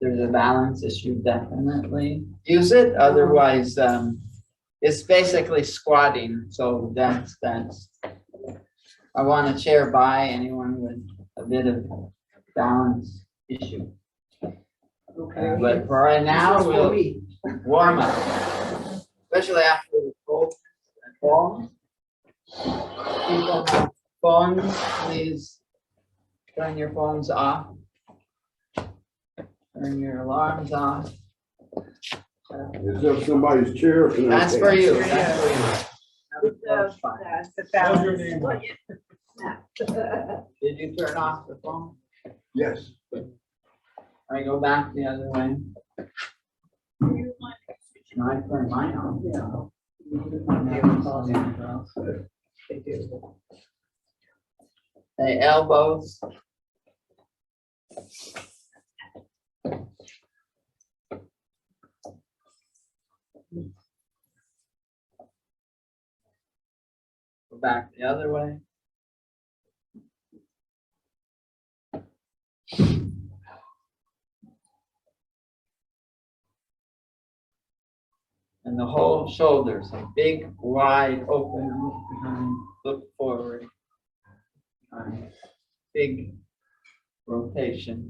there's a balance issue, definitely use it. Otherwise, it's basically squatting. So that's, I want a chair by anyone with a bit of balance issue. Okay. But for right now, we'll warm up, especially after the cold and fall. People have phones, please turn your phones off. Turn your alarms off. Is there somebody's chair? Can I That's take for it? you, that's for you. That's fine. What's your name? Did you turn off the phone? Yes. I go back the other way. No, I turned mine on. The elbows. Go back the other way. And the whole shoulders, a big, wide open, look behind, look forward. Big rotation.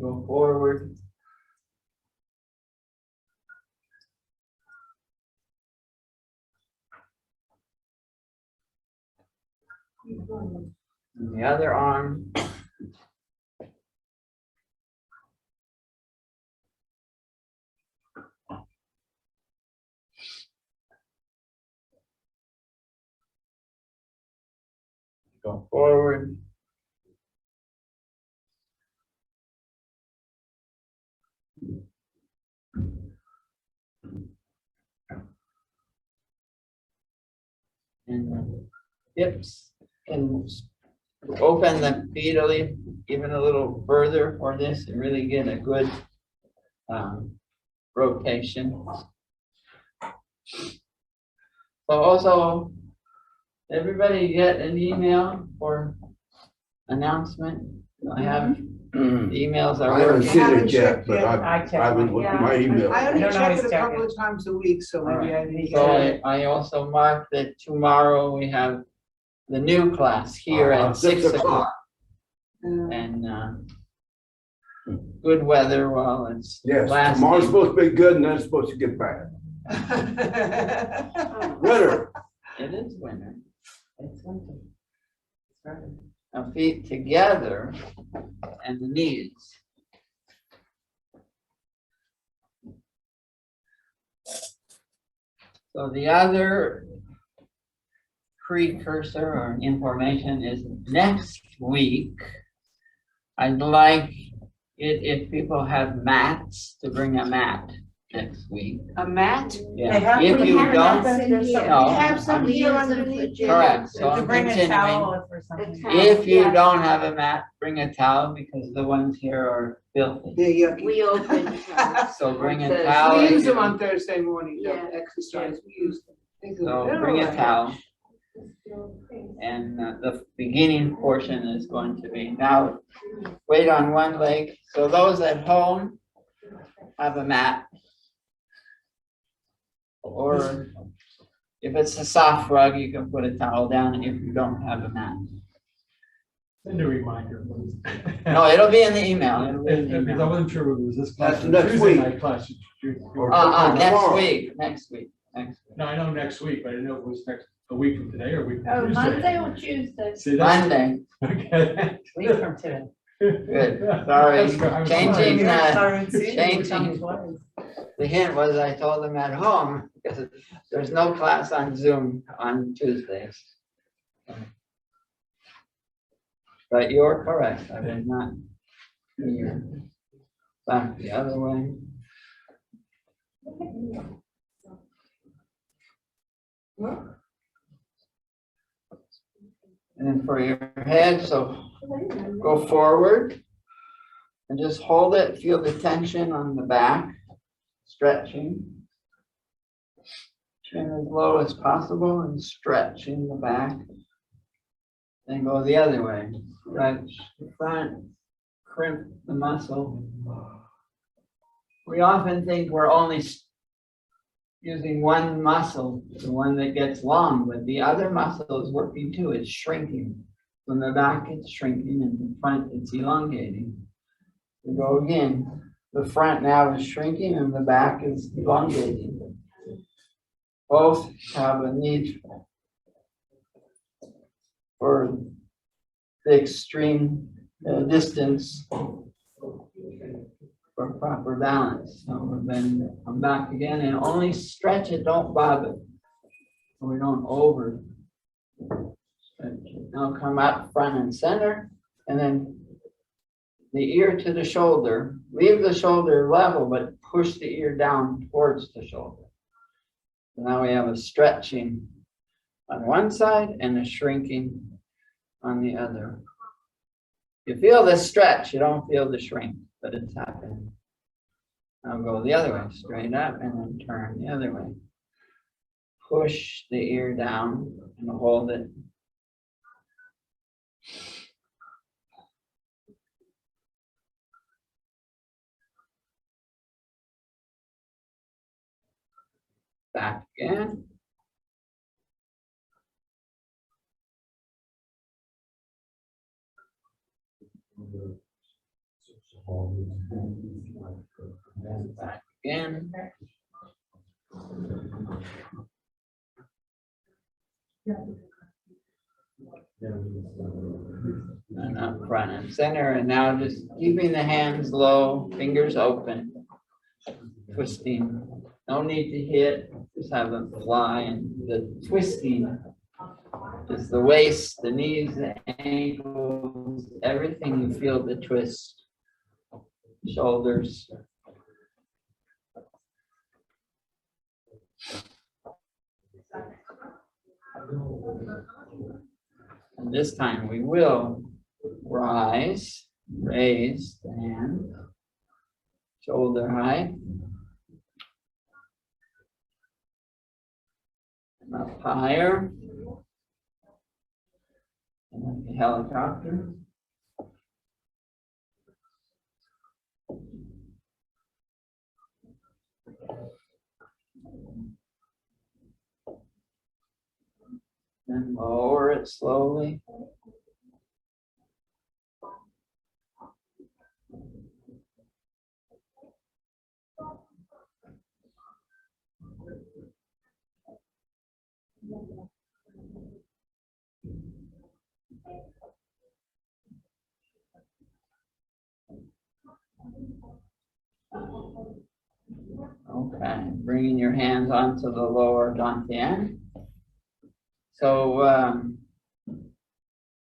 Go forward. And the other arm. Go forward. And the hips can open the feet even a little further for this and really get a good rotation. So also, everybody get an email for announcement. I have emails are I haven't working. seen it yet, but I checked I've been mine. looking at my email. I only I don't check always it a check couple of times a week, so maybe I need So to. I also marked that tomorrow we have the new class here at 6 o'clock. And good weather while it's Yes, lasting. tomorrow's supposed to be good and then it's supposed to get bad. Winter. It is winter. It's winter. It's right. Now feet together and the knees. So the other precursor or information is next week. I'd like it if people have mats to bring a mat next week. A mat? Yeah. They have If them you here. don't, no, We have some I'm- here underneath. correct. So To I'm bring a continuing. towel or something. If you don't have a mat, bring a towel because the ones here are filthy. They're yucky. We open. So bring a Thursday. towel. We use them on Thursday morning, Yeah. exercise, we use them. So bring a towel. And the beginning portion is going to be now weight on one leg. So those at home have a mat. Or if it's a soft rug, you can put a towel down if you don't have a mat. Send a reminder, please. No, it'll be in the email. It'll be in the Because I email. wasn't sure whether it was this class. That's or next Tuesday week. night class. Or- Next tomorrow. week, next week. No, I know next week, but I didn't know it was a week from today or a week Oh, from Tuesday. Monday or Tuesday? See, that's. Monday. Okay. Week from today. Good. Sorry. That's good. I was Changing, sorry. changing. The hint was I told them at home because there's no class on Zoom on Tuesdays. But you're correct. I did not hear. Back the other way. And then for your head, so go forward and just hold it. Feel the tension on the back, stretching. Chin as low as possible and stretching the back. Then go the other way. Stretch the front, crimp the muscle. We often think we're only using one muscle, the one that gets long, but the other muscle is working too. It's shrinking. From the back, it's shrinking, and the front, it's elongating. We go again. The front now is shrinking, and the back is elongating. Both have a need for the extreme distance for proper balance. So then come back again and only stretch it, don't bob it. So we don't over stretch it. Now come up front and center, and then the ear to the shoulder. Leave the shoulder level, but push the ear down towards the shoulder. So now we have a stretching on one side and a shrinking on the other. You feel the stretch, you don't feel the shrink, but it's happening. Now go the other way, straight up, and then turn the other way. Push the ear down and hold it. Back again. And back again. And up front and center, and now just keeping the hands low, fingers open, twisting. No need to hit, just have them fly, and the twisting is the waist, the knees, the ankles, everything. You feel the twist, shoulders. And this time we will rise, raise the hand, shoulder height, and up higher, and like a helicopter. Then lower it slowly. Okay, bringing your hands onto the lower dantian. So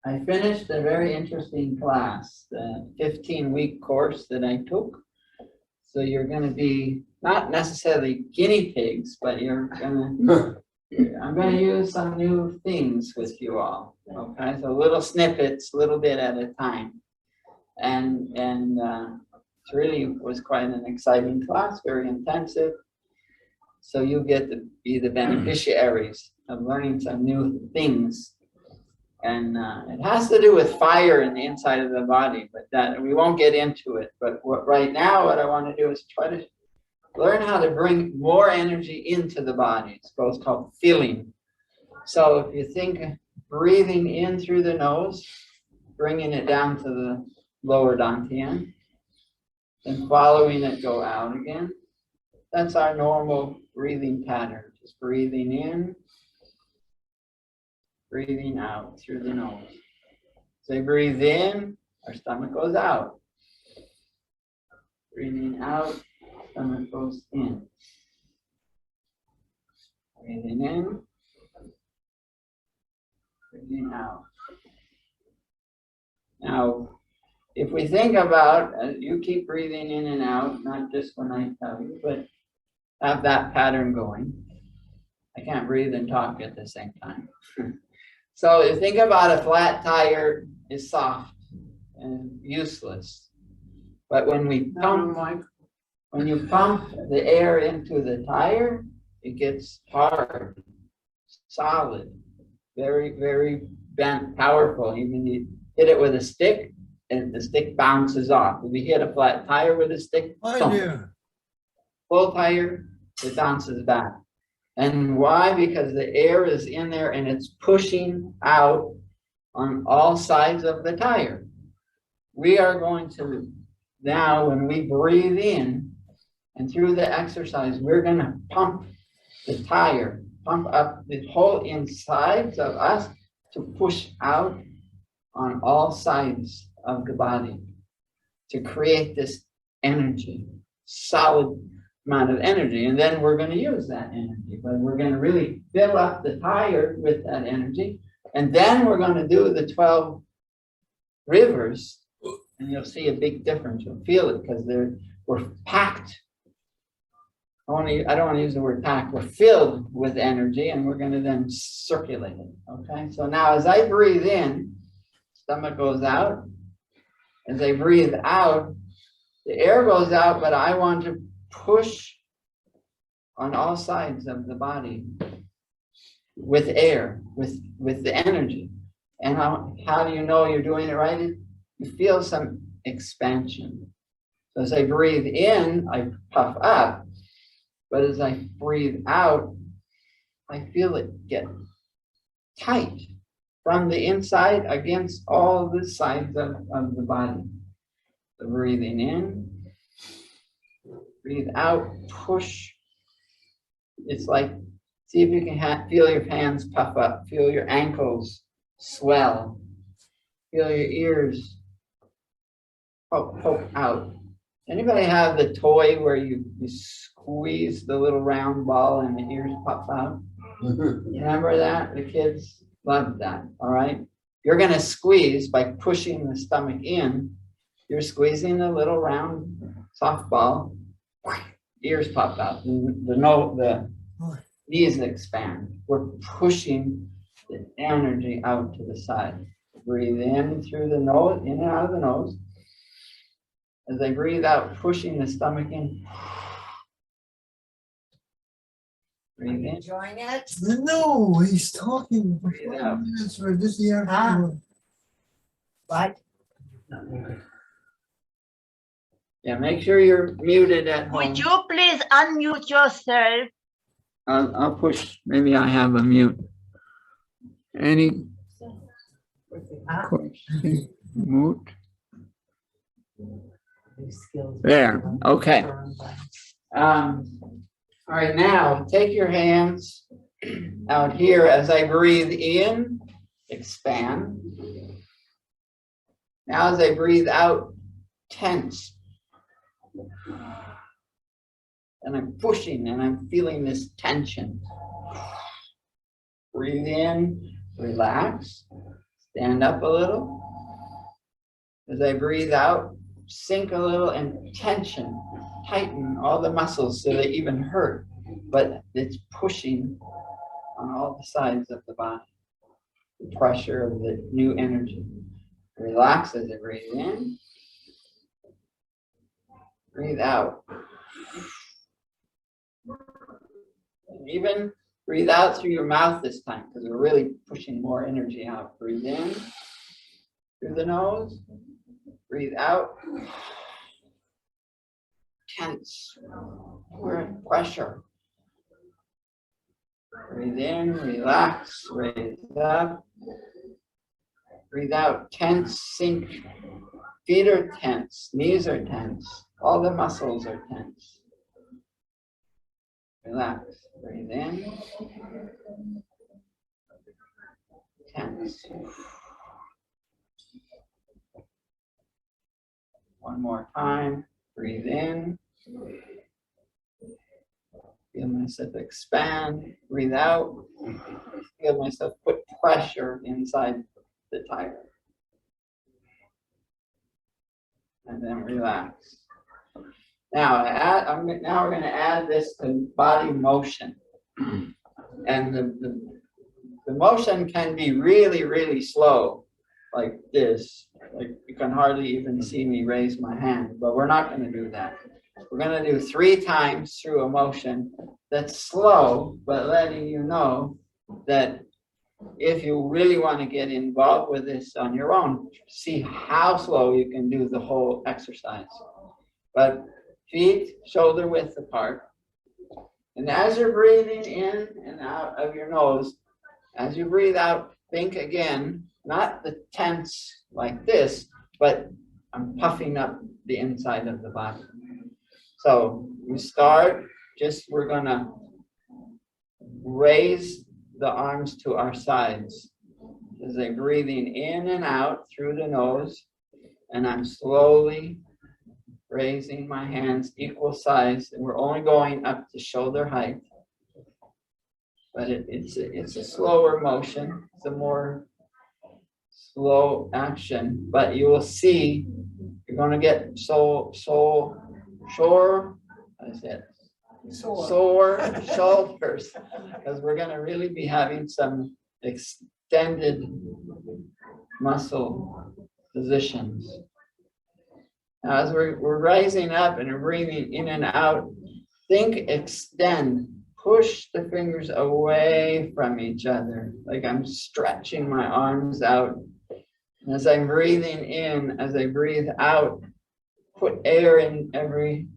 I finished a very interesting class, the 15-week course that I took. So you're going to be not necessarily guinea pigs, but I'm going to use some new things with you all. Okay, so little snippets, little bit at a time, and it really was quite an exciting class, very intensive. So you get to be the beneficiaries of learning some new things. And it has to do with fire in the inside of the body, but that we won't get into it. But right now, what I want to do is try to learn how to bring more energy into the body. It's called feeling. So if you think breathing in through the nose, bringing it down to the lower dantian, and following it go out again. That's our normal breathing pattern. Just breathing in, breathing out through the nose. So you breathe in, our stomach goes out. Breathing out, stomach goes in. Breathing in, breathing out. Now, if we think about, you keep breathing in and out, not just when I tell you, but have that pattern going. I can't breathe and talk at the same time. So you think about a flat tire is soft and useless. But when you pump the air into the tire, it gets hard, solid, very, very bent, powerful. Even you hit it with a stick, and the stick bounces off. If you hit a flat tire with a stick, thump. Full tire, it bounces back. And why? Because the air is in there and it's pushing out on all sides of the tire. We are going to now, when we breathe in and through the exercise, we're going to pump the tire, pump up the whole insides of us to push out on all sides of the body to create this energy, solid amount of energy. And then we're going to use that energy, but we're going to really fill up the tire with that energy. And then we're going to do the 12 rivers, and you'll see a big difference. You'll feel it because we're packed. I don't want to use the word packed. We're filled with energy, and we're going to then circulate it. Okay. So now, as I breathe in, stomach goes out. As I breathe out, the air goes out, but I want to push on all sides of the body with air, with the energy. And how do you know you're doing it right? You feel some expansion. So as I breathe in, I puff up, but as I breathe out, I feel it get tight from the inside against all the sides of the body. So breathing in, breathe out, push. It's like, see if you can feel your hands puff up, feel your ankles swell, feel your ears poke out. Anybody have the toy where you squeeze the little round ball and the ears pop out? You remember that? The kids loved that, all right? You're going to squeeze by pushing the stomach in. You're squeezing the little round softball. Ears pop out. The knees expand. We're pushing the energy out to the side. Breathe in through the nose, in and out of the nose. As I breathe out, pushing the stomach in. Breathe in. Enjoying it? No, he's talking for Breathe 5 out. minutes for this year. What? Yeah, make sure you're muted at home. Would you please unmute yourself? I'll push. Maybe I have a mute. Any question? Mute. There. Okay. All right. Now take your hands out here as I breathe in. Expand. Now as I breathe out, tense. And I'm pushing and I'm feeling this tension. Breathe in, relax, stand up a little. As I breathe out, sink a little and tension, tighten all the muscles so they even hurt, but it's pushing on all the sides of the body. The pressure of the new energy. Relax as I breathe in. Breathe out. And even breathe out through your mouth this time because we're really pushing more energy out. Breathe in through the nose. Breathe out. Tense. We're in pressure. Breathe in, relax, raise up. Breathe out, tense, sink. Feet are tense, knees are tense. All the muscles are tense. Relax. Breathe in. Tense. One more time. Breathe in. Feel myself expand. Breathe out. Feel myself put pressure inside the tire. And then relax. Now, now we're going to add this to body motion. And the motion can be really, really slow, like this. Like you can hardly even see me raise my hand, but we're not going to do that. We're going to do 3 times through a motion that's slow, but letting you know that if you really want to get involved with this on your own, see how slow you can do the whole exercise. But feet shoulder width apart. And as you're breathing in and out of your nose, as you breathe out, think again, not the tense like this, but I'm puffing up the inside of the body. So we start, we're gonna raise the arms to our sides as I'm breathing in and out through the nose, and I'm slowly raising my hands equal size, and we're only going up to shoulder height. But it's a slower motion. It's a more slow action, but you will see you're going to get sore shoulders, because we're going to really be having some extended muscle positions. Now, as we're rising up and we're breathing in and out, think extend. Push the fingers away from each other, like I'm stretching my arms out. And as I'm breathing in, as I breathe out, put air in every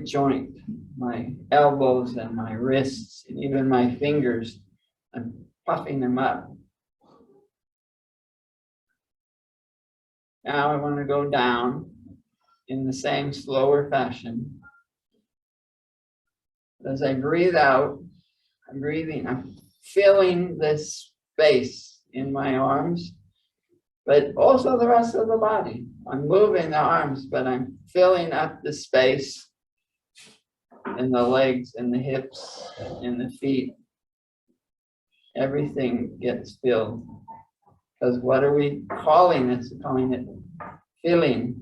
joint, my elbows and my wrists, and even my fingers. I'm puffing them up. Now I want to go down in the same slower fashion. As I breathe out, I'm filling this space in my arms, but also the rest of the body. I'm moving the arms, but I'm filling up the space in the legs and the hips and the feet. Everything gets filled. Because what are we calling this? We're calling it filling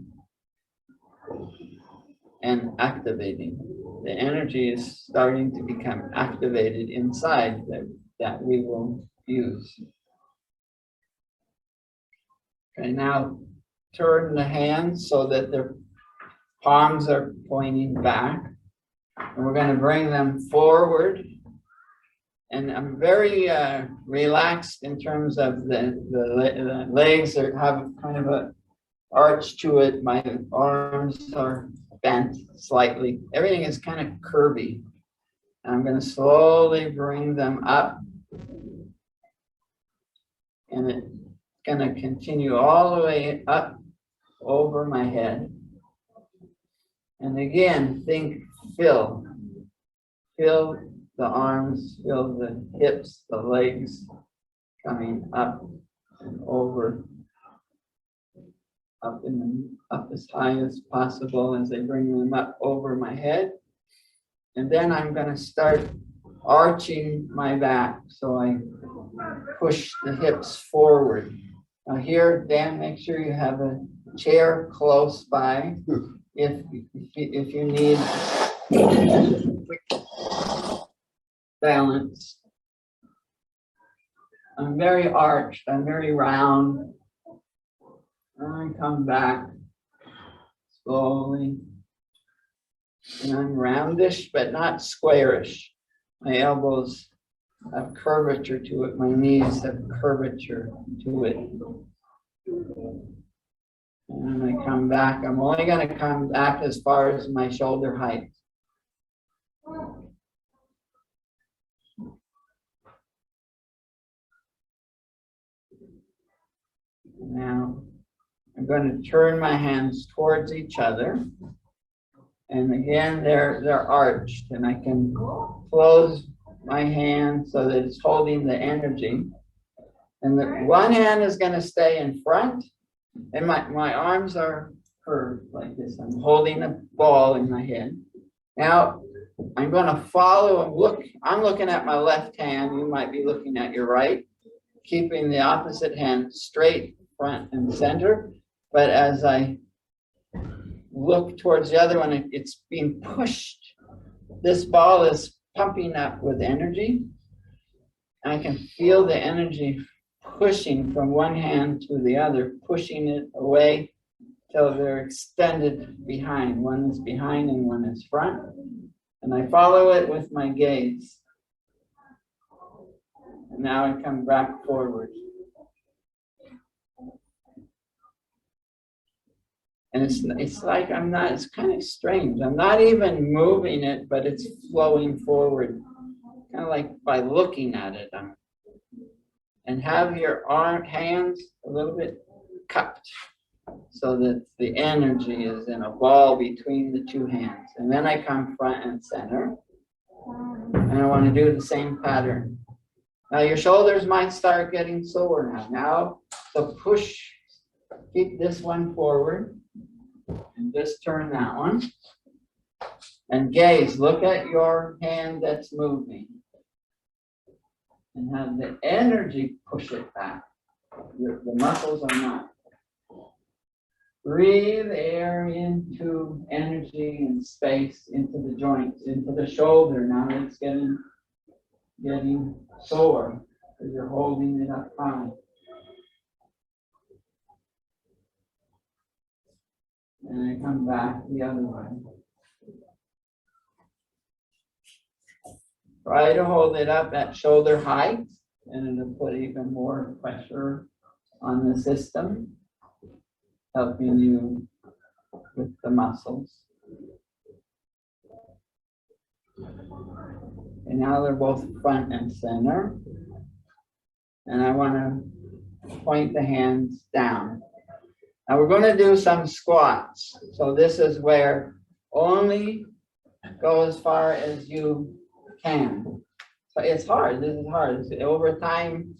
and activating. The energy is starting to become activated inside that we will use. Okay, now turn the hands so that their palms are pointing back. And we're going to bring them forward. And I'm very relaxed in terms of the legs that have kind of an arch to it. My arms are bent slightly. Everything is kind of curvy. I'm going to slowly bring them up. And it's going to continue all the way up over my head. And again, think fill. Fill the arms, fill the hips, the legs, coming up and over. Up as high as possible as I bring them up over my head. And then I'm going to start arching my back. So I push the hips forward. Now here, Dan, make sure you have a chair close by if you need quick balance. I'm very arched, I'm very round. And I come back slowly. And I'm roundish, but not squarish. My elbows have curvature to it. My knees have curvature to it. And I come back. I'm only going to come back as far as my shoulder height. Now, I'm going to turn my hands towards each other. And again, they're arched, and I can close my hand so that it's holding the energy. And the one hand is going to stay in front, and my arms are curved like this. I'm holding a ball in my hand. Now, I'm going to follow and look. I'm looking at my left hand. You might be looking at your right, keeping the opposite hand straight, front and center. But as I look towards the other one, it's being pushed. This ball is pumping up with energy. I can feel the energy pushing from one hand to the other, pushing it away till they're extended behind. One is behind and one is front. And I follow it with my gaze. And now I come back forward. And it's like I'm not, it's kind of strange. I'm not even moving it, but it's flowing forward. Kind of like by looking at it. And have your hands a little bit cupped so that the energy is in a ball between the two hands. And then I come front and center. And I want to do the same pattern. Now your shoulders might start getting sore now. So push, keep this one forward. And just turn that one. And gaze, look at your hand that's moving. And have the energy push it back. The muscles are not. Breathe air into energy and space, into the joints, into the shoulder. Now it's getting sore because you're holding it up high. And I come back the other way. Try to hold it up at shoulder height, and it'll put even more pressure on the system, helping you with the muscles. And now they're both front and center. And I want to point the hands down. Now we're going to do some squats. So this is where only go as far as you can. So it's hard. This is hard. Over time,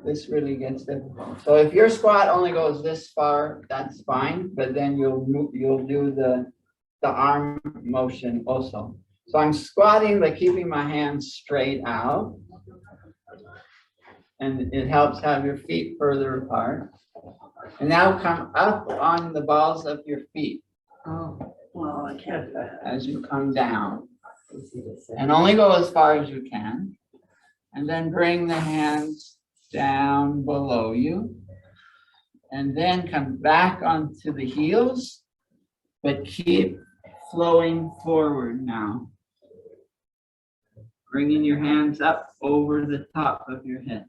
this really gets difficult. So if your squat only goes this far, that's fine. But then you'll do the arm motion also. So I'm squatting by keeping my hands straight out. And it helps have your feet further apart. And now come up on the balls of your feet. Oh, well, I can't. As you come down. And only go as far as you can. And then bring the hands down below you. And then come back onto the heels. But keep flowing forward now. Bringing your hands up over the top of your head.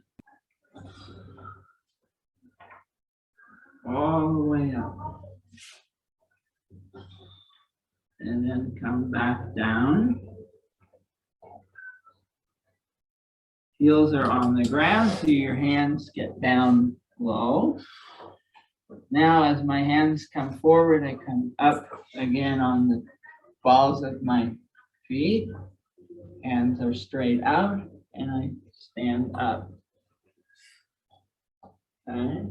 All the way up. And then come back down. Heels are on the ground, so your hands get down low. Now as my hands come forward, I come up again on the balls of my feet. Hands are straight out, and I stand up. Okay.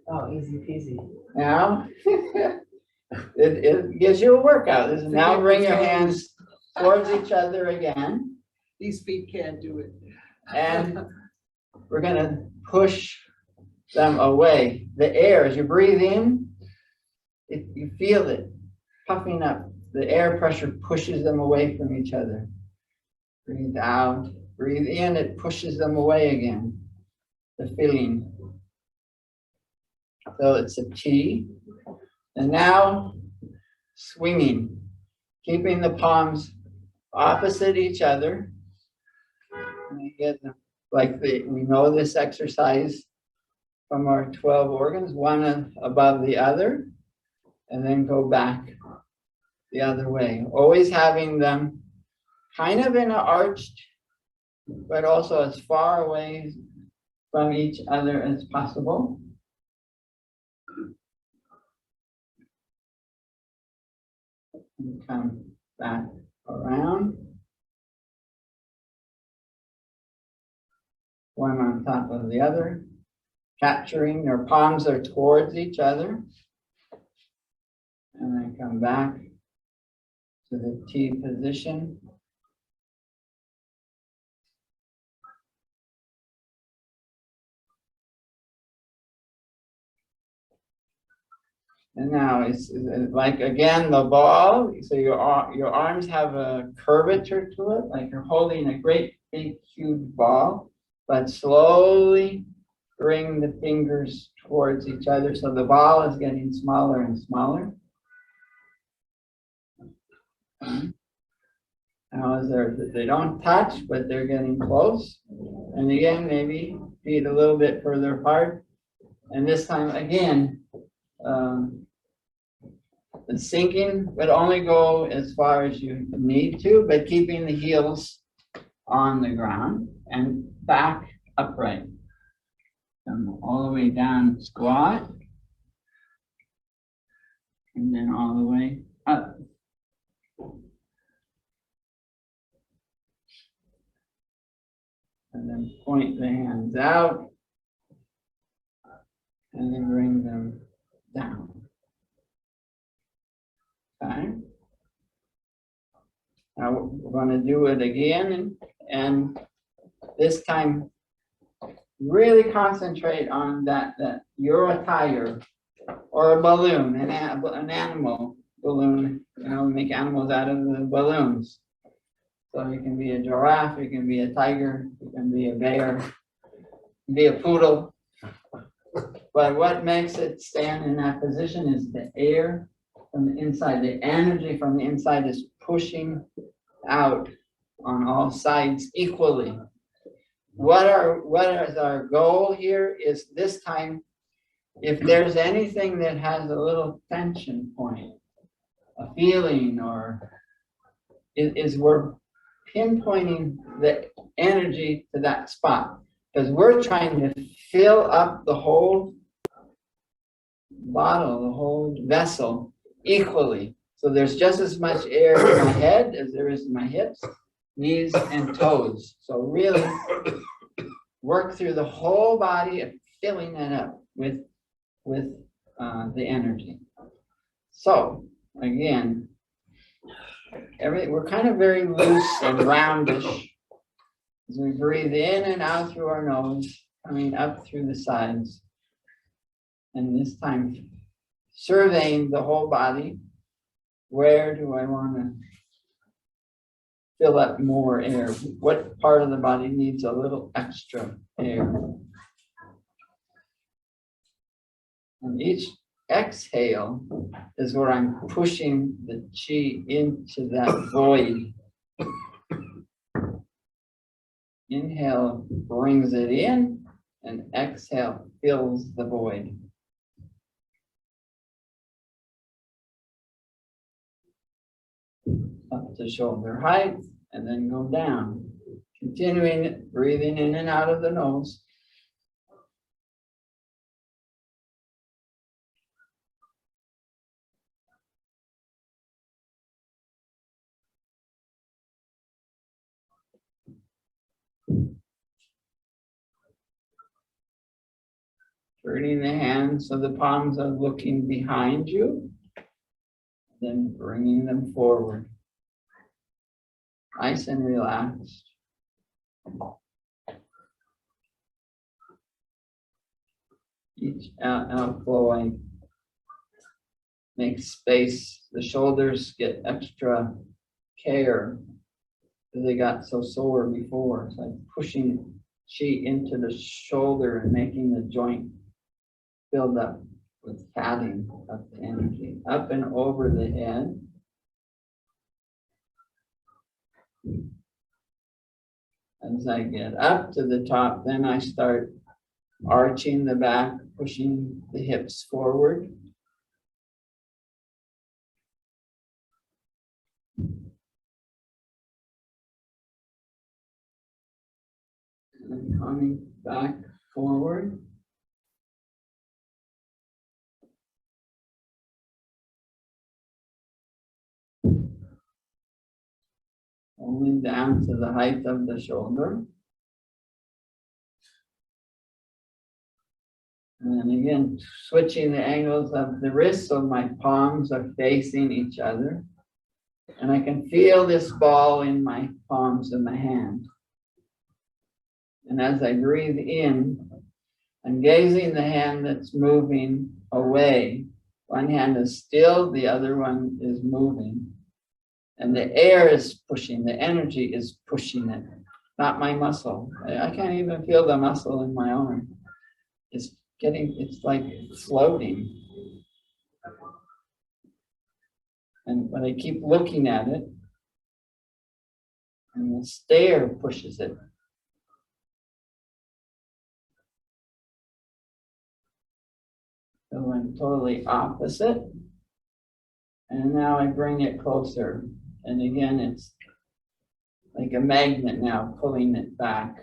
Oh, easy peasy. Now, it gives you a workout. Now bring your hands towards each other again. These feet can't do it. And we're going to push them away. The air, as you breathe in, you feel it puffing up. The air pressure pushes them away from each other. Breathe out. Breathe in, it pushes them away again. The feeling. So it's a T. And now swinging, keeping the palms opposite each other. And we get we know this exercise from our 12 organs, one above the other, and then go back the other way. Always having them kind of in an arched, but also as far away from each other as possible. And come back around. One on top of the other. Capturing, their palms are towards each other. And then come back to the T position. And now it's like, again, the ball. So your arms have a curvature to it, like you're holding a great big huge ball, but slowly bring the fingers towards each other. So the ball is getting smaller and smaller. And Now is there, they don't touch, but they're getting close. And again, maybe feet a little bit further apart. And this time again, the sinking would only go as far as you need to, but keeping the heels on the ground and back upright. Come all the way down, squat. And then all the way up. And then point the hands out. And then bring them down. Okay. Now we're going to do it again, and this time really concentrate on that you're a tiger or a balloon, an animal balloon. You know, make animals out of the balloons. So you can be a giraffe, you can be a tiger, you can be a bear, you can be a poodle. But what makes it stand in that position is the air from the inside. The energy from the inside is pushing out on all sides equally. What is our goal here is this time, if there's anything that has a little tension point, a feeling, or is we're pinpointing the energy to that spot, because we're trying to fill up the whole bottle, the whole vessel equally. So there's just as much air in my head as there is in my hips, knees, and toes. So really work through the whole body and filling it up with the energy. So again, we're kind of very loose and roundish as we breathe in and out through our nose, coming up through the sides. And this time, surveying the whole body. Where do I want to fill up more air? What part of the body needs a little extra air? And each exhale is where I'm pushing the chi into that void. Inhale brings it in, and exhale fills the void. Up to shoulder height, and then go down. Continuing breathing in and out of the nose. Turning the hands so the palms are looking behind you, then bringing them forward. Nice and relaxed. Each outflowing makes space. The shoulders get extra care because they got so sore before. It's like pushing chi into the shoulder and making the joint filled up with padding of the energy up and over the head. As I get up to the top, then I start arching the back, pushing the hips forward. And coming back forward. Only down to the height of the shoulder. And then again, switching the angles of the wrists so my palms are facing each other. And I can feel this ball in my palms of my hand. And as I breathe in, I'm gazing the hand that's moving away. One hand is still, the other one is moving. And the air is pushing, the energy is pushing it, not my muscle. I can't even feel the muscle in my arm. It's like floating. But I keep looking at it. And the stair pushes it. So I'm totally opposite. And now I bring it closer. And again, it's like a magnet now, pulling it back.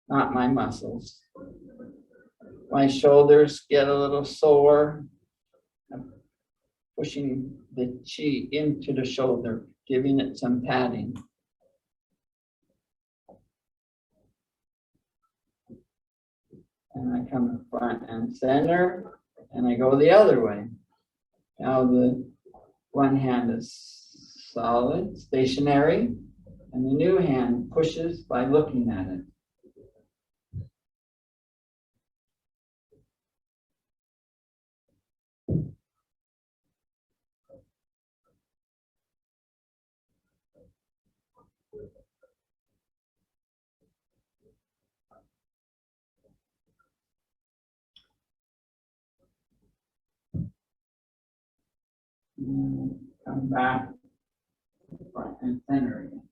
Not my muscles. My shoulders get a little sore. I'm pushing the chi into the shoulder, giving it some padding. And I come front and center, and I go the other way. Now the one hand is solid, stationary, and the new hand pushes by looking at it. And come back front and center again.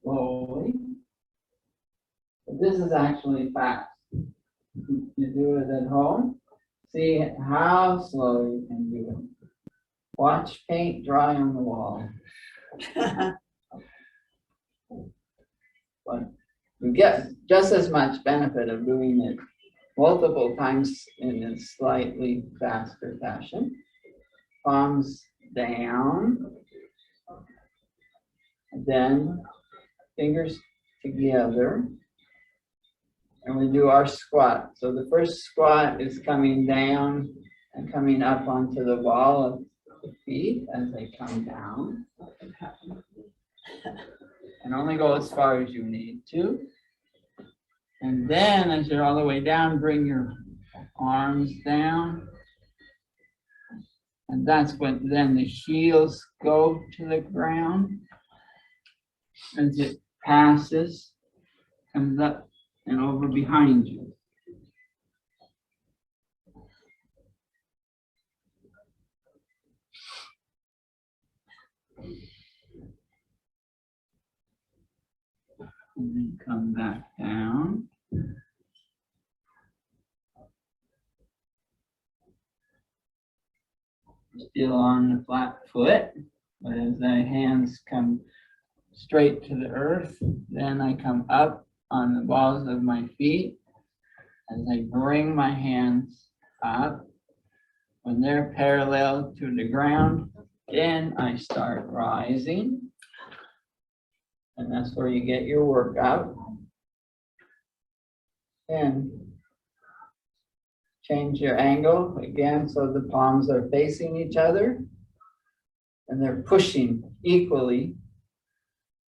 Slowly. But this is actually fast. You do it at home. See how slow you can do it. Watch paint dry on the wall. But you get just as much benefit of doing it multiple times in a slightly faster fashion. Palms down, then fingers together, and we do our squat. So the first squat is coming down and coming up onto the ball of the feet as they come down. And only go as far as you need to. And then as you're all the way down, bring your arms down. And that's when then the heels go to the ground. As it passes, comes up and over behind you. And then come back down. Still on the flat foot, but as the hands come straight to the earth, then I come up on the balls of my feet as I bring my hands up. When they're parallel to the ground, then I start rising. And that's where you get your workout. And change your angle again so the palms are facing each other and they're pushing equally,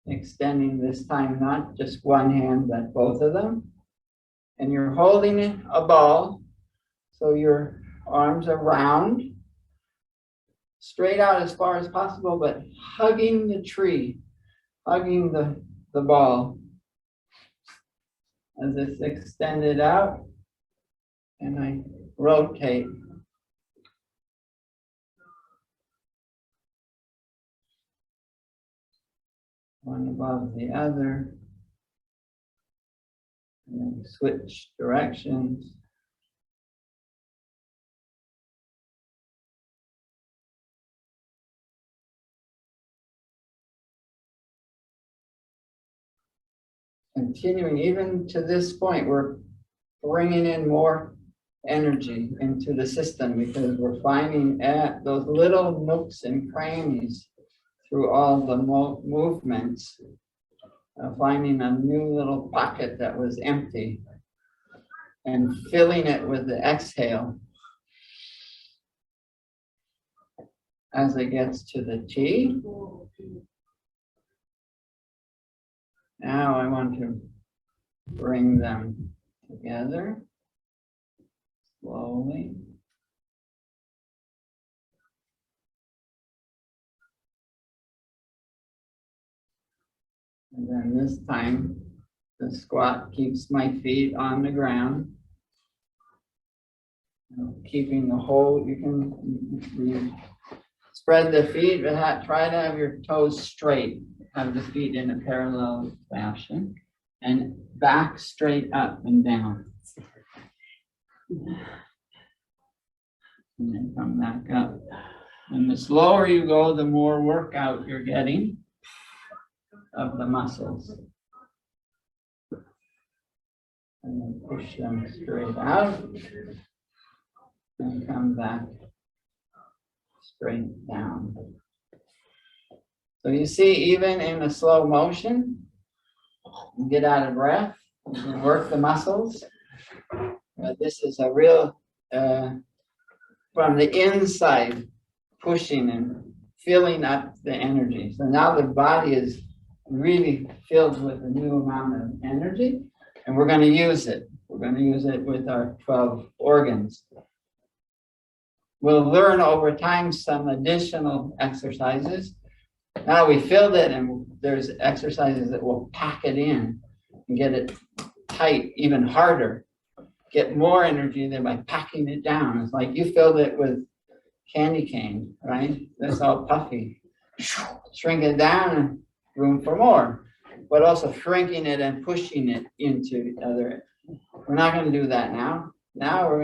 extending this time not just one hand but both of them. And you're holding a ball so your arms are round, straight out as far as possible, but hugging the tree, hugging the ball as it's extended out. And I rotate. One above the other. And then switch directions. Continuing even to this point, we're bringing in more energy into the system because we're finding at those little nooks and crannies through all the movements, finding a new little pocket that was empty and filling it with the exhale as it gets to the T. Now I want to bring them together. Slowly. And then this time, the squat keeps my feet on the ground. Keeping the whole, you can spread the feet, but try to have your toes straight. have the feet in a parallel fashion and back straight up and down. And then come back up. And the slower you go, the more workout you're getting of the muscles. And then push them straight out and come back straight down. So you see, even in a slow motion, you get out of breath, you can work the muscles. But this is a real, from the inside, pushing and filling up the energy. So now the body is really filled with a new amount of energy, and we're going to use it. We're going to use it with our 12 organs. We'll learn over time some additional exercises. Now we filled it, and there's exercises that will pack it in and get it tight, even harder. Get more energy than by packing it down. It's like you filled it with candy cane, right? That's all puffy. Shrink it down and room for more, but also shrinking it and pushing it into other. We're not going to do that now. Now we're going to